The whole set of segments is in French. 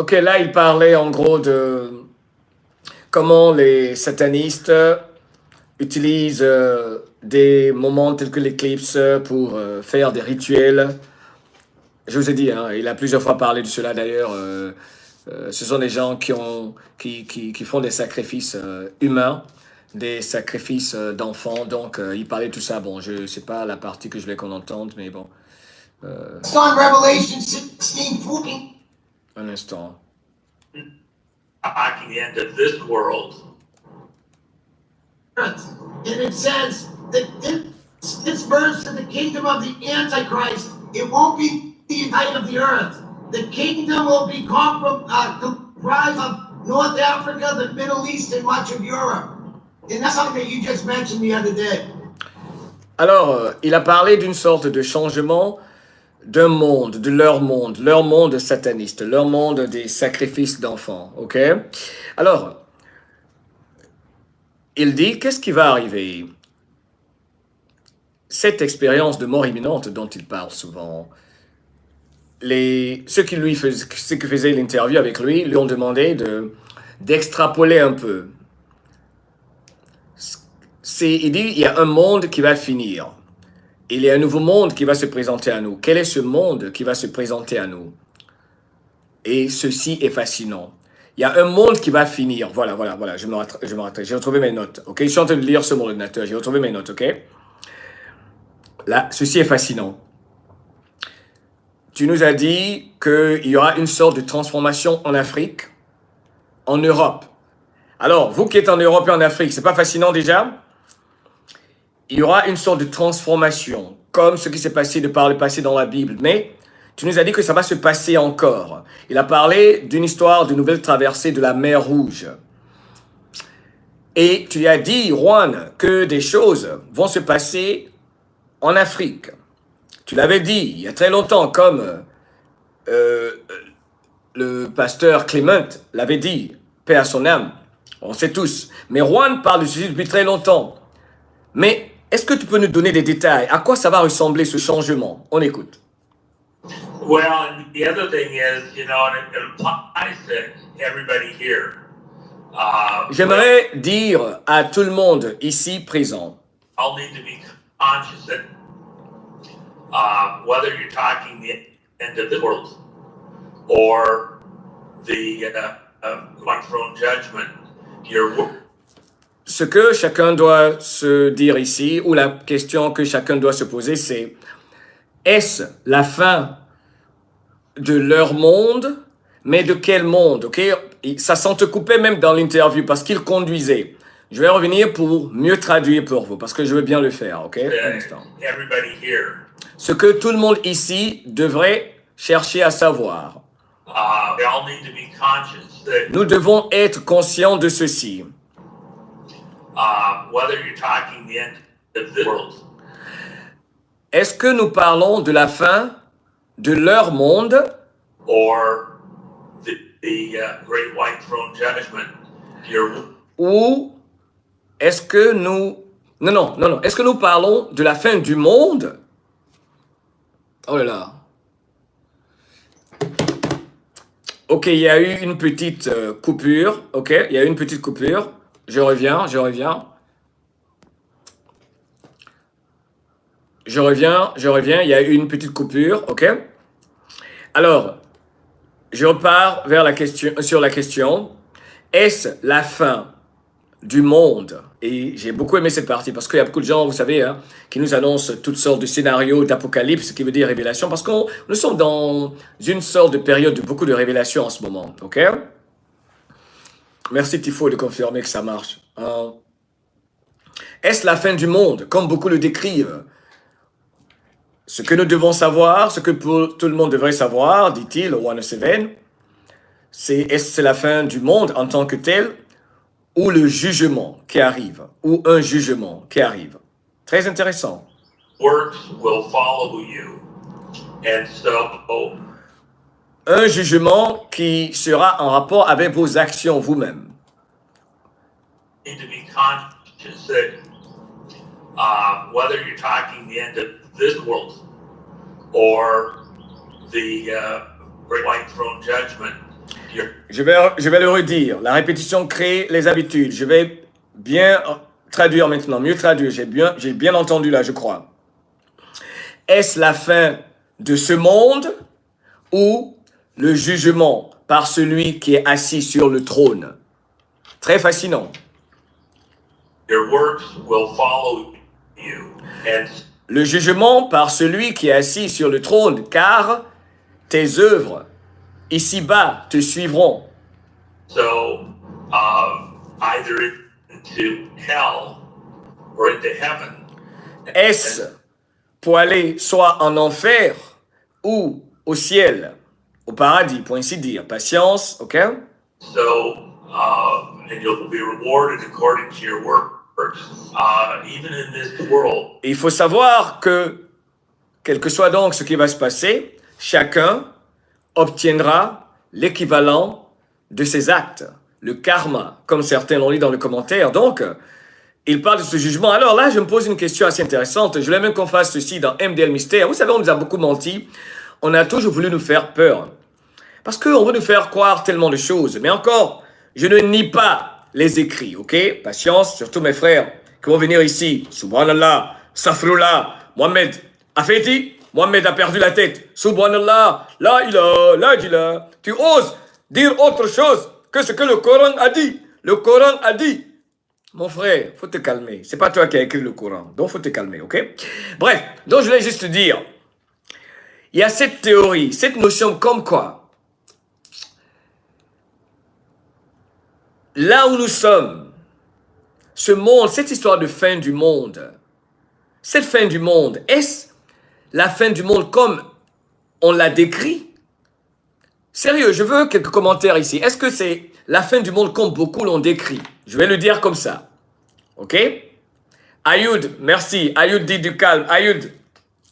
Ok, là, il parlait en gros de comment les satanistes utilisent des moments tels que l'éclipse pour faire des rituels. Je vous ai dit, hein, il a plusieurs fois parlé de cela d'ailleurs. Ce sont des gens qui font des sacrifices humains, des sacrifices d'enfants. Donc, il parlait de tout ça. Bon, je sais pas la partie que je voulais qu'on entende, mais bon. It's on Revelation 16:14. Un instant. At the end of this world. And it says that this verse to the kingdom of the Antichrist, it won't be the entire of the earth. The kingdom will be comprised of North Africa, the Middle East, and much of Europe. And that's something that you just mentioned the other day. Alors, il a parlé d'une sorte de changement d'un monde, de leur monde sataniste, leur monde des sacrifices d'enfants, ok? Alors, il dit, qu'est-ce qui va arriver? Cette expérience de mort imminente dont il parle souvent, ceux qui faisaient l'interview avec lui, lui ont demandé d'extrapoler un peu. Il dit, il y a un monde qui va finir. Il y a un nouveau monde qui va se présenter à nous. Quel est ce monde qui va se présenter à nous? Et ceci est fascinant. Il y a un monde qui va finir. Voilà, je me rattrape. J'ai retrouvé mes notes, ok? Je suis en train de lire sur mon ordinateur. J'ai retrouvé mes notes, ok? Là, ceci est fascinant. Tu nous as dit qu'il y aura une sorte de transformation en Afrique, en Europe. Alors, vous qui êtes en Europe et en Afrique, c'est pas fascinant déjà? Il y aura une sorte de transformation, comme ce qui s'est passé de par le passé dans la Bible. Mais tu nous as dit que ça va se passer encore. Il a parlé d'une histoire de nouvelle traversée de la mer Rouge. Et tu as dit, Juan, que des choses vont se passer en Afrique. Tu l'avais dit il y a très longtemps, comme le pasteur Clément l'avait dit, paix à son âme. On sait tous. Mais Juan parle de ceci depuis très longtemps. Mais est-ce que tu peux nous donner des détails? À quoi ça va ressembler ce changement? On écoute. Well, and the other thing is, you know, and it applies to everybody here. J'aimerais dire à tout le monde ici présent. All need to be conscious that whether you're talking the end of the world or the white throne judgment, ce que chacun doit se dire ici, ou la question que chacun doit se poser, c'est est-ce la fin de leur monde, mais de quel monde, ok? Ça s'entrecoupait même dans l'interview parce qu'il conduisait. Je vais revenir pour mieux traduire pour vous, parce que je veux bien le faire, ok? Un instant. Ce que tout le monde ici devrait chercher à savoir. Nous devons être conscients de ceci. Est-ce que nous parlons de la fin de leur monde ou est-ce que nous... Non. Est-ce que nous parlons de la fin du monde? Oh là là. Ok, il y a eu une petite coupure. Ok, il y a eu une petite coupure. Je reviens. Il y a eu une petite coupure, ok? Alors, je repars sur la question. Est-ce la fin du monde? Et j'ai beaucoup aimé cette partie parce qu'il y a beaucoup de gens, vous savez, hein, qui nous annoncent toutes sortes de scénarios d'apocalypse, ce qui veut dire révélation, parce que nous sommes dans une sorte de période de beaucoup de révélations en ce moment, ok? Merci Tifo de confirmer que ça marche. Est-ce la fin du monde, comme beaucoup le décrivent? Ce que nous devons savoir, ce que tout le monde devrait savoir, dit-il, One Seven, c'est est-ce que c'est la fin du monde en tant que tel, ou le jugement qui arrive, ou un jugement qui arrive. Très intéressant. Works will follow you. And so, un jugement qui sera en rapport avec vos actions vous-même. Need to be conscious that whether you're talking the end of this world or the great white throne judgment, Je vais le redire. La répétition crée les habitudes. Je vais bien traduire maintenant, mieux traduire. J'ai bien entendu là, je crois. Est-ce la fin de ce monde ou le jugement par celui qui est assis sur le trône? Très fascinant. Your works will follow you. And Le jugement par celui qui est assis sur le trône, car tes œuvres ici-bas te suivront. so, either into hell or into heaven. Est-ce pour aller soit en enfer ou au ciel, au paradis, pour ainsi dire. Patience, ok? So, and you'll be rewarded according to your works, even in this world. Et il faut savoir que, quel que soit donc ce qui va se passer, chacun obtiendra l'équivalent de ses actes, le karma, comme certains l'ont dit dans le commentaire. Donc, il parle de ce jugement. Alors là, je me pose une question assez intéressante. Je voulais même qu'on fasse ceci dans MDL Mystère. Vous savez, on nous a beaucoup menti. On a toujours voulu nous faire peur. Parce qu'on veut nous faire croire tellement de choses. Mais encore, je ne nie pas les écrits, ok? Patience, surtout mes frères qui vont venir ici. Subhanallah, Safrullah, Mohamed a fait. Mohamed a perdu la tête. Subhanallah, la ilaha. Tu oses dire autre chose que ce que le Coran a dit. Le Coran a dit. Mon frère, faut te calmer. C'est pas toi qui as écrit le Coran. Donc, faut te calmer, ok? Bref, donc je voulais juste te dire, il y a cette théorie, cette notion comme quoi, là où nous sommes, ce monde, cette histoire de fin du monde, cette fin du monde, est-ce la fin du monde comme on l'a décrit? Sérieux, je veux quelques commentaires ici. Est-ce que c'est la fin du monde comme beaucoup l'ont décrit? Je vais le dire comme ça. Ok? Ayoud, merci. Ayoud dit du calme. Ayoud,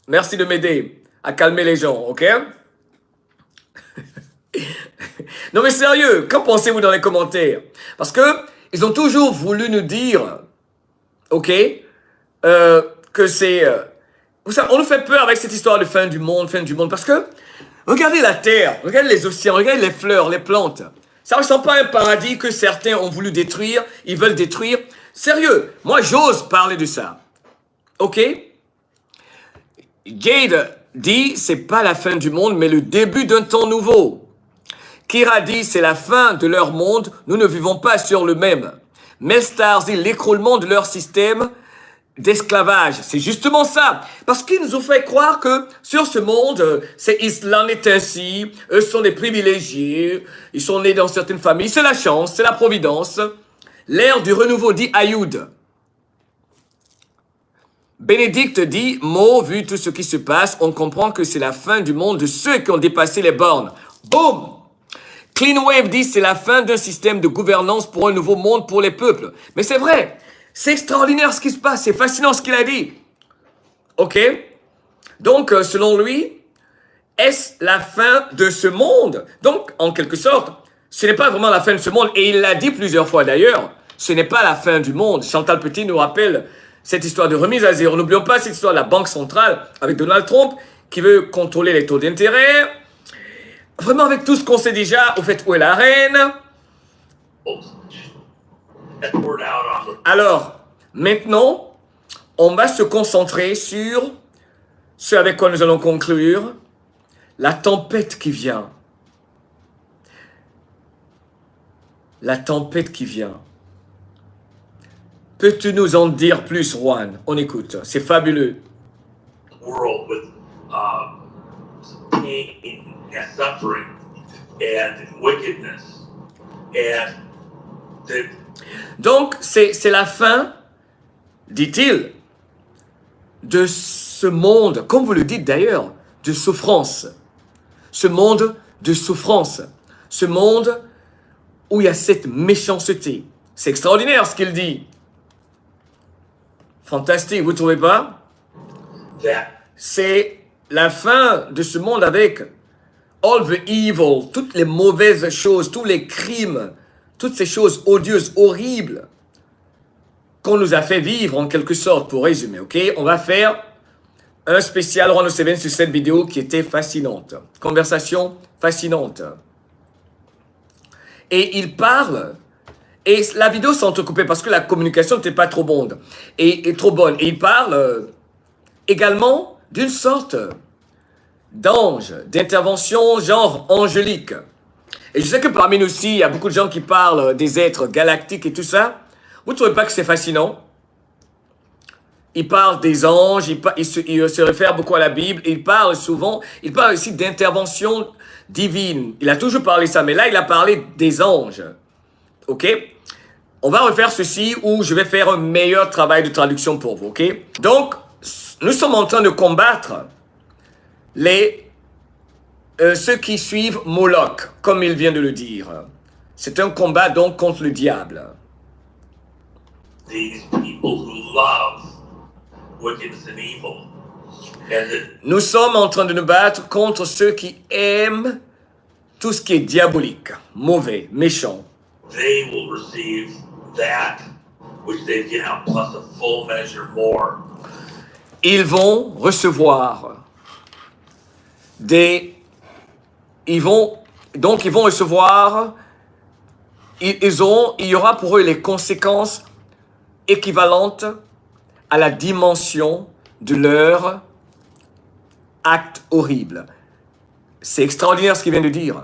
merci de m'aider à calmer les gens. Ok? Non mais sérieux, qu'en pensez-vous dans les commentaires? Parce que ils ont toujours voulu nous dire, ok, que c'est... vous savez, on nous fait peur avec cette histoire de fin du monde, parce que regardez la terre, regardez les océans, regardez les fleurs, les plantes. Ça ne ressemble pas à un paradis que certains ont voulu détruire, ils veulent détruire. Sérieux, moi j'ose parler de ça. Ok? Jade dit, c'est pas la fin du monde, mais le début d'un temps nouveau. Kira dit, c'est la fin de leur monde, nous ne vivons pas sur le même. Melstars dit, l'écroulement de leur système d'esclavage. C'est justement ça. Parce qu'ils nous ont fait croire que sur ce monde, l'islam est ainsi, eux sont des privilégiés, ils sont nés dans certaines familles, c'est la chance, c'est la providence. L'ère du renouveau, dit Ayoud. Bénédicte dit, vu tout ce qui se passe, on comprend que c'est la fin du monde de ceux qui ont dépassé les bornes. Boum! Clean Wave dit, c'est la fin d'un système de gouvernance pour un nouveau monde pour les peuples. Mais c'est vrai. C'est extraordinaire ce qui se passe, c'est fascinant ce qu'il a dit. Ok? Donc, selon lui, est-ce la fin de ce monde? Donc, en quelque sorte, ce n'est pas vraiment la fin de ce monde. Et il l'a dit plusieurs fois d'ailleurs, ce n'est pas la fin du monde. Chantal Petit nous rappelle cette histoire de remise à zéro. N'oublions pas cette histoire de la Banque centrale avec Donald Trump qui veut contrôler les taux d'intérêt. Vraiment avec tout ce qu'on sait déjà, au fait, où est la reine? Alors, maintenant, on va se concentrer sur ce avec quoi nous allons conclure, la tempête qui vient. La tempête qui vient. Peux-tu nous en dire plus, Juan? On écoute, c'est fabuleux. World with pain and suffering and wickedness and the Donc, c'est la fin, dit-il, de ce monde, comme vous le dites d'ailleurs, de souffrance. Ce monde de souffrance. Ce monde où il y a cette méchanceté. C'est extraordinaire ce qu'il dit. Fantastique, vous ne trouvez pas? C'est la fin de ce monde avec all the evil, toutes les mauvaises choses, tous les crimes, toutes ces choses odieuses, horribles qu'on nous a fait vivre en quelque sorte, pour résumer, ok? On va faire un spécial Rono Seven sur cette vidéo qui était fascinante. Conversation fascinante. Et il parle. Et la vidéo s'est entrecoupée parce que la communication n'était pas trop bonne. Et trop bonne. Et il parle également d'une sorte d'ange, d'intervention genre angélique. Et je sais que parmi nous aussi, il y a beaucoup de gens qui parlent des êtres galactiques et tout ça. Vous ne trouvez pas que c'est fascinant? Il parle des anges, il se réfère beaucoup à la Bible, il parle souvent, il parle aussi d'intervention divine. Il a toujours parlé ça, mais là, il a parlé des anges. OK? On va refaire ceci où je vais faire un meilleur travail de traduction pour vous. OK? Donc, nous sommes en train de combattre ceux qui suivent Moloch, comme il vient de le dire. C'est un combat donc contre le diable. These people who love wickedness and evil. Nous sommes en train de nous battre contre ceux qui aiment tout ce qui est diabolique, mauvais, méchant. They will receive that which they've given out plus a full measure more. Ils vont recevoir ils vont recevoir, il y aura pour eux les conséquences équivalentes à la dimension de leur acte horrible. C'est extraordinaire ce qu'il vient de dire.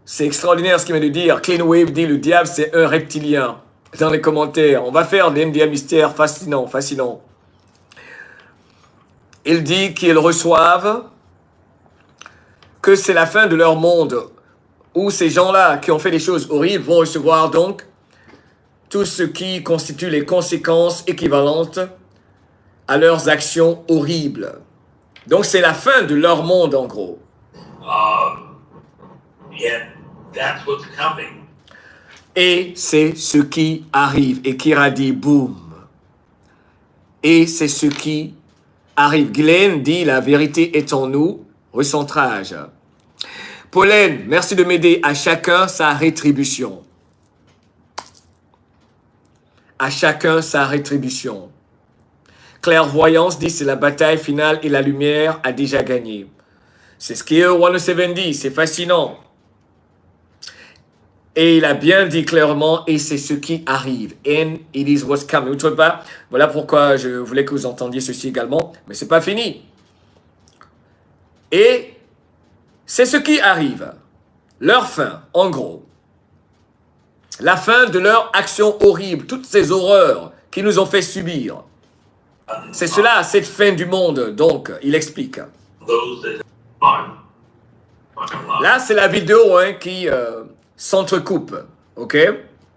C'est extraordinaire ce qu'il vient de dire. Clean Wave dit le diable c'est un reptilien. Dans les commentaires, on va faire des MDA mystères fascinants, fascinants. Il dit qu'ils reçoivent, que c'est la fin de leur monde, où ces gens-là qui ont fait des choses horribles vont recevoir donc tout ce qui constitue les conséquences équivalentes à leurs actions horribles. Donc c'est la fin de leur monde en gros. Yet that's what's coming. Et c'est ce qui arrive. Et Kira dit boum. Et c'est ce qui arrive. Glenn dit la vérité est en nous. Recentrage. Pauline, merci de m'aider. À chacun sa rétribution. À chacun sa rétribution. Clairvoyance dit c'est la bataille finale et la lumière a déjà gagné. C'est ce que 107 dit. C'est fascinant. Et il a bien dit clairement, et c'est ce qui arrive. And it is what's coming. Vous ne trouvez pas? Voilà pourquoi je voulais que vous entendiez ceci également. Mais ce n'est pas fini. Et c'est ce qui arrive. Leur fin, en gros. La fin de leur action horrible. Toutes ces horreurs qu'ils nous ont fait subir. C'est cela, cette fin du monde. Donc, il explique. Là, c'est la vidéo qui... s'entrecoupe, ok?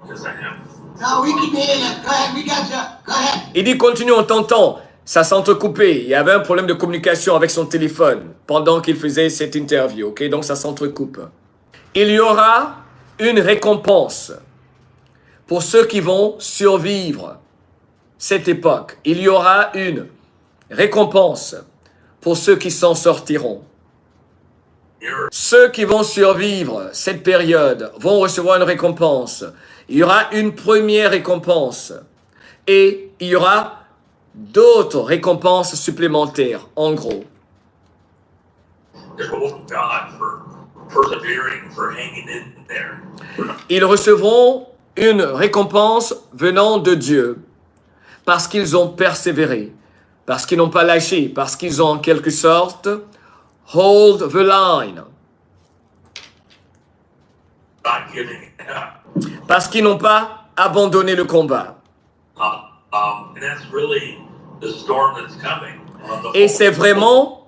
No, we can hear you. Go ahead, we got you. Go ahead. Il dit continue, on t'entend. Ça s'entrecoupait. Il y avait un problème de communication avec son téléphone pendant qu'il faisait cette interview, ok? Donc ça s'entrecoupe. Il y aura une récompense pour ceux qui vont survivre cette époque. Il y aura une récompense pour ceux qui s'en sortiront. Ceux qui vont survivre cette période vont recevoir une récompense. Il y aura une première récompense. Et il y aura d'autres récompenses supplémentaires, en gros. Ils recevront une récompense venant de Dieu parce qu'ils ont persévéré, parce qu'ils n'ont pas lâché, parce qu'ils ont en quelque sorte hold the line. Parce qu'ils n'ont pas abandonné le combat. Et c'est vraiment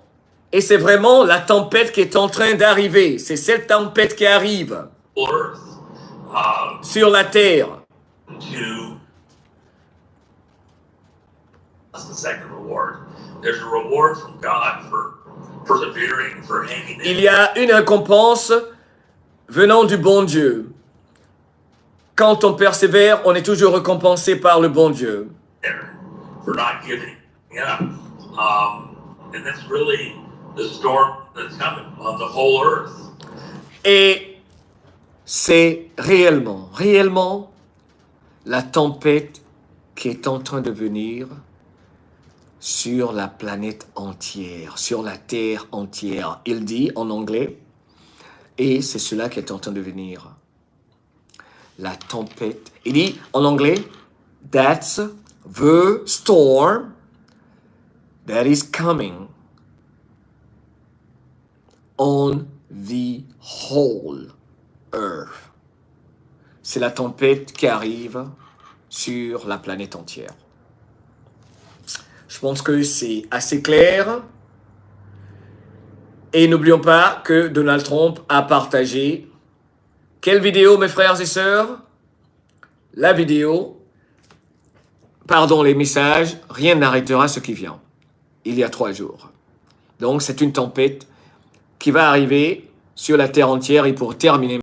la tempête qui est en train d'arriver. C'est cette tempête qui arrive sur la terre. Il y a une récompense venant du bon Dieu. Quand on persévère, on est toujours récompensé par le bon Dieu. Et c'est réellement la tempête qui est en train de venir sur la planète entière, sur la terre entière. Il dit en anglais, Et c'est cela qui est en train de venir. La tempête. Il dit en anglais, that's the storm that is coming on the whole earth. C'est la tempête qui arrive sur la planète entière. Je pense que c'est assez clair. Et n'oublions pas que Donald Trump a partagé quelle vidéo, mes frères et sœurs? La vidéo, pardon, les messages, rien n'arrêtera ce qui vient. Il y a 3 jours. Donc, c'est une tempête qui va arriver sur la terre entière. Et pour terminer,